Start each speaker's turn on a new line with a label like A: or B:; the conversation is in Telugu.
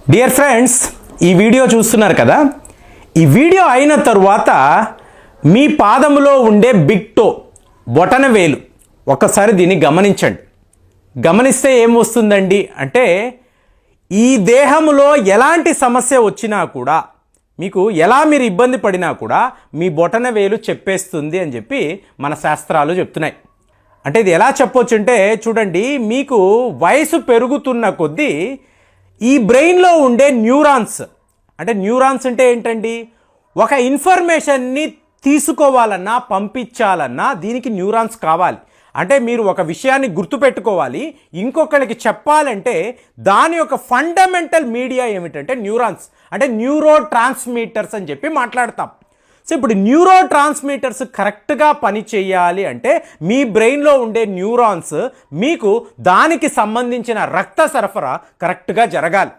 A: డియర్ ఫ్రెండ్స్, ఈ వీడియో చూస్తున్నారు కదా. ఈ వీడియో అయిన తరువాత మీ పాదములో ఉండే బిగ్ టో బొటన వేలు ఒకసారి దీన్ని గమనించండి. గమనిస్తే ఏం వస్తుందండి అంటే, ఈ దేహంలో ఎలాంటి సమస్య వచ్చినా కూడా, మీకు ఎలా మీరు ఇబ్బంది పడినా కూడా మీ బొటన వేలు చెప్పేస్తుంది అని చెప్పి మన శాస్త్రాలు చెప్తున్నాయి. అంటే ఇది ఎలా చెప్పొచ్చు అంటే, చూడండి, మీకు వయసు పెరుగుతున్న కొద్దీ ఈ బ్రెయిన్లో ఉండే న్యూరాన్స్ అంటే ఏంటండి, ఒక ఇన్ఫర్మేషన్ని తీసుకోవాలన్నా పంపించాలన్నా దీనికి న్యూరాన్స్ కావాలి. అంటే మీరు ఒక విషయాన్ని గుర్తుపెట్టుకోవాలి, ఇంకొకరికి చెప్పాలంటే దాని యొక్క ఫండమెంటల్ మీడియా ఏమిటంటే న్యూరాన్స్, అంటే న్యూరో ట్రాన్స్మిటర్స్ అని చెప్పి మాట్లాడతాం. సో ఇప్పుడు న్యూరో ట్రాన్స్మిటర్స్ కరెక్ట్గా పని చేయాలి అంటే మీ బ్రెయిన్లో ఉండే న్యూరాన్స్ మీకు దానికి సంబంధించిన రక్త సరఫరా కరెక్ట్గా జరగాలి.